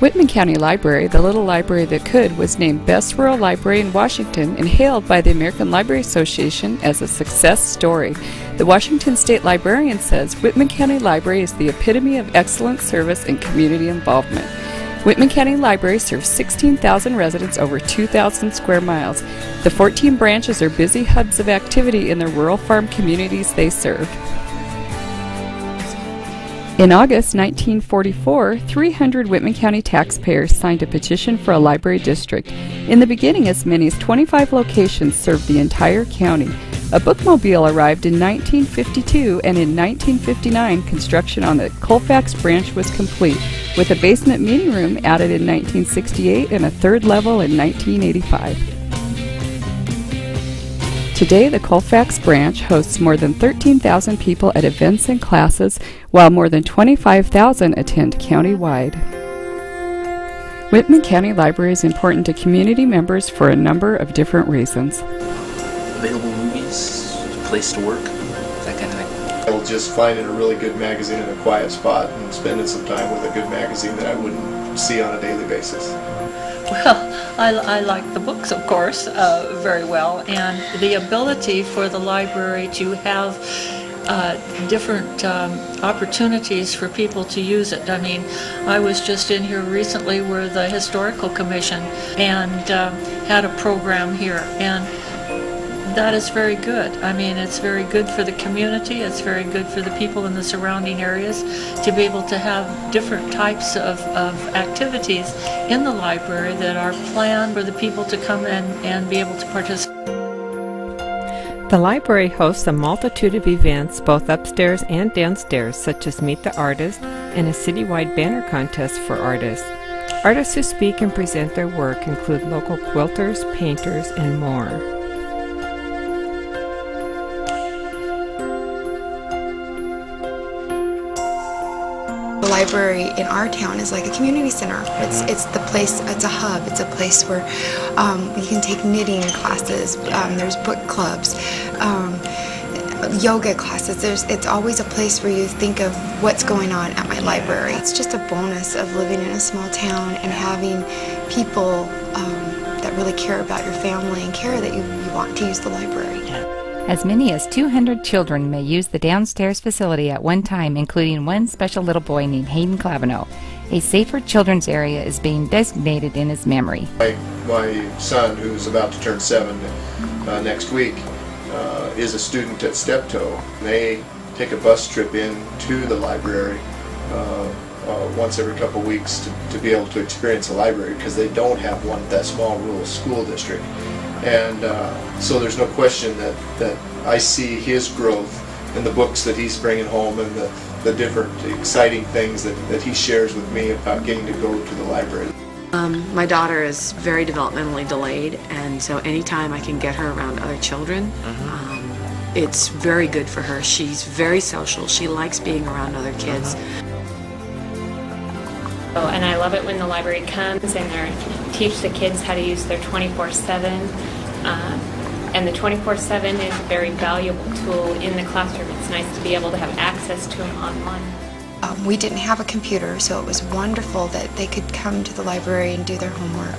Whitman County Library, the little library that could, was named Best Rural Library in Washington and hailed by the American Library Association as a success story. The Washington State Librarian says Whitman County Library is the epitome of excellent service and community involvement. Whitman County Library serves 16,000 residents over 2,000 square miles. The 14 branches are busy hubs of activity in the rural farm communities they serve. In August 1944, 300 Whitman County taxpayers signed a petition for a library district. In the beginning, as many as 25 locations served the entire county. A bookmobile arrived in 1952, and in 1959, construction on the Colfax branch was complete, with a basement meeting room added in 1968 and a third level in 1985. Today, the Colfax branch hosts more than 13,000 people at events and classes, while more than 25,000 attend countywide. Whitman County Library is important to community members for a number of different reasons. Available movies, place to work, that kind of thing. I'll just finding a really good magazine in a quiet spot and spending some time with a good magazine that I wouldn't see on a daily basis. Well, I like the books, of course, very well, and the ability for the library to have different opportunities for people to use it. I mean, I was just in here recently with the Historical Commission and had a program here, and that is very good. I mean, it's very good for the community, it's very good for the people in the surrounding areas to be able to have different types of activities in the library that are planned for the people to come in and be able to participate. The library hosts a multitude of events both upstairs and downstairs, such as Meet the Artist and a citywide banner contest for artists. Artists who speak and present their work include local quilters, painters, and more. The library in our town is like a community center. It's the place, it's a hub, it's a place where we can take knitting classes, there's book clubs, yoga classes. It's always a place where you think of what's going on at my library. It's just a bonus of living in a small town and having people that really care about your family and care that you want to use the library. As many as 200 children may use the downstairs facility at one time, including one special little boy named Hayden Clavino. A safer children's area is being designated in his memory. My son, who's about to turn 7 next week, is a student at Steptoe. They take a bus trip in to the library once every couple weeks to be able to experience a library, because they don't have one at that small rural school district. And so there's no question that I see his growth in the books that he's bringing home and the different exciting things that he shares with me about getting to go to the library. My daughter is very developmentally delayed, and so anytime I can get her around other children, it's very good for her. She's very social. She likes being around other kids. And I love it when the library comes and they teach the kids how to use their 24/7. And the 24/7 is a very valuable tool in the classroom. It's nice to be able to have access to them online. We didn't have a computer, so it was wonderful that they could come to the library and do their homework.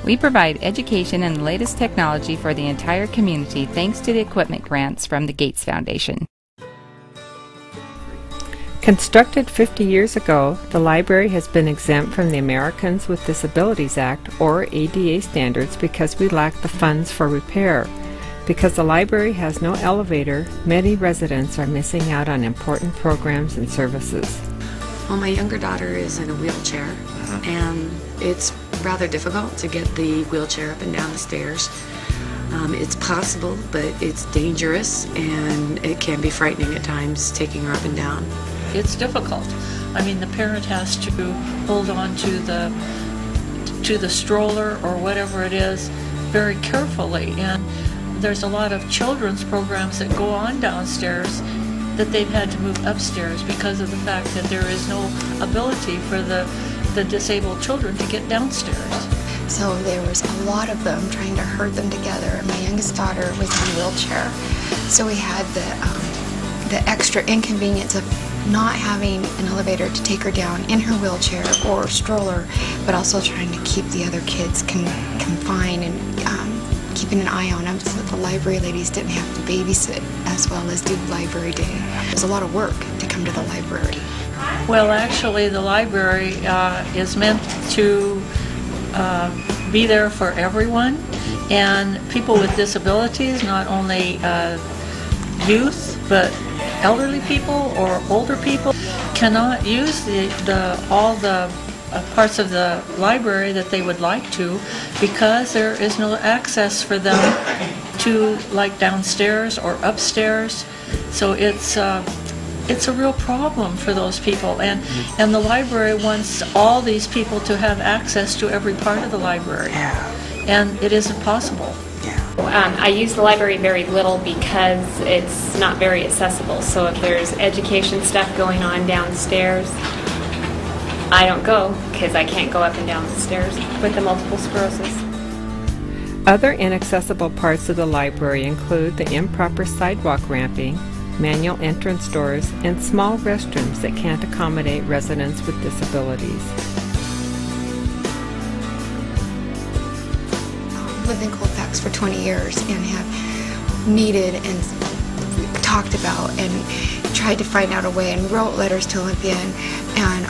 We provide education and the latest technology for the entire community thanks to the equipment grants from the Gates Foundation. Constructed 50 years ago, the library has been exempt from the Americans with Disabilities Act, or ADA standards, because we lack the funds for repair. Because the library has no elevator, many residents are missing out on important programs and services. Well, my younger daughter is in a wheelchair, and it's rather difficult to get the wheelchair up and down the stairs. It's possible, but it's dangerous, and it can be frightening at times taking her up and down. It's difficult. I mean, the parent has to hold on to the stroller or whatever it is very carefully, and there's a lot of children's programs that go on downstairs that they've had to move upstairs because of the fact that there is no ability for the disabled children to get downstairs. So there was a lot of them trying to herd them together, and my youngest daughter was in a wheelchair. So we had the extra inconvenience of not having an elevator to take her down in her wheelchair or stroller, but also trying to keep the other kids confined and keeping an eye on them so that the library ladies didn't have to babysit as well as do library day. There's a lot of work to come to the library. Well, actually, the library is meant to be there for everyone, and people with disabilities, not only youth, but elderly people or older people, cannot use all the parts of the library that they would like to, because there is no access for them to, like, downstairs or upstairs. So it's a real problem for those people, and the library wants all these people to have access to every part of the library, and it isn't possible. I use the library very little because it's not very accessible. So if there's education stuff going on downstairs, I don't go because I can't go up and down the stairs with the multiple sclerosis. Other inaccessible parts of the library include the improper sidewalk ramping, manual entrance doors, and small restrooms that can't accommodate residents with disabilities. I've lived in Colfax for 20 years and have needed and talked about and tried to find out a way and wrote letters to Olympian and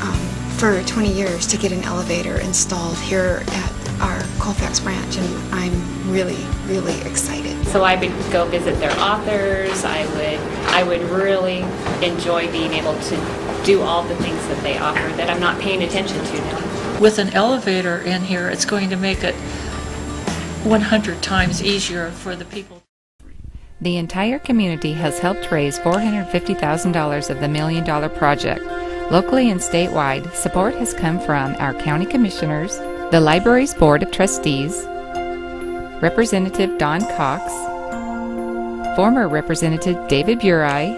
for 20 years to get an elevator installed here at our Colfax branch, and I'm really, really excited. So I would go visit their authors. I would really enjoy being able to do all the things that they offer that I'm not paying attention to now. With an elevator in here, it's going to make it 100 times easier for the people. The entire community has helped raise $450,000 of the $1 million project. Locally and statewide, support has come from our county commissioners, the library's board of trustees, Representative Don Cox, former Representative David Buray,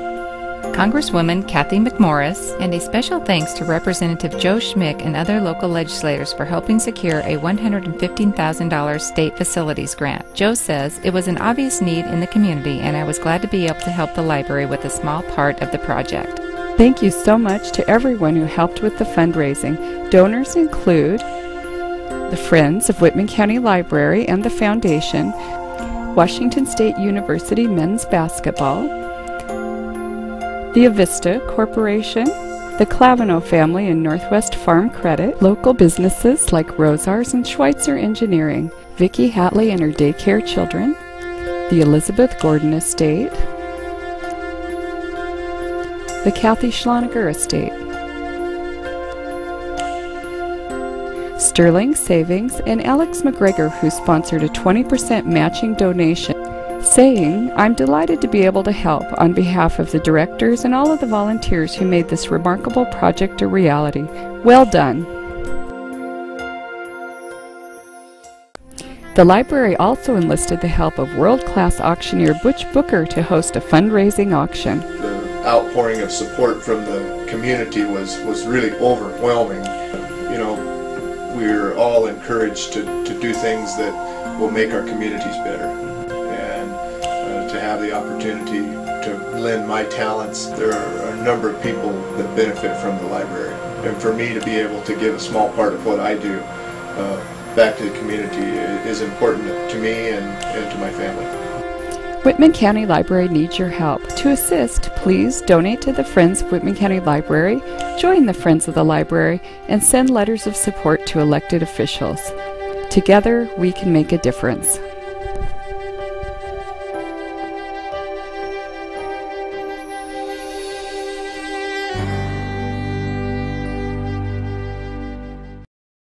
Congresswoman Kathy McMorris, and a special thanks to Representative Joe Schmick and other local legislators for helping secure a $115,000 state facilities grant. Joe says, "It was an obvious need in the community, and I was glad to be able to help the library with a small part of the project." Thank you so much to everyone who helped with the fundraising. Donors include the Friends of Whitman County Library and the Foundation, Washington State University Men's Basketball, the Avista Corporation, the Clavino family and Northwest Farm Credit, local businesses like Rosars and Schweitzer Engineering, Vicki Hatley and her daycare children, the Elizabeth Gordon Estate, the Kathy Schloniger Estate, Sterling Savings, and Alex McGregor, who sponsored a 20% matching donation, saying, "I'm delighted to be able to help on behalf of the directors and all of the volunteers who made this remarkable project a reality. Well done." The library also enlisted the help of world-class auctioneer Butch Booker to host a fundraising auction. The outpouring of support from the community was really overwhelming. You know, we're all encouraged to do things that will make our communities better. And to have the opportunity to lend my talents, there are a number of people that benefit from the library. And for me to be able to give a small part of what I do back to the community is important to me and to my family. Whitman County Library needs your help. To assist, please donate to the Friends of Whitman County Library, join the Friends of the Library, and send letters of support to elected officials. Together, we can make a difference.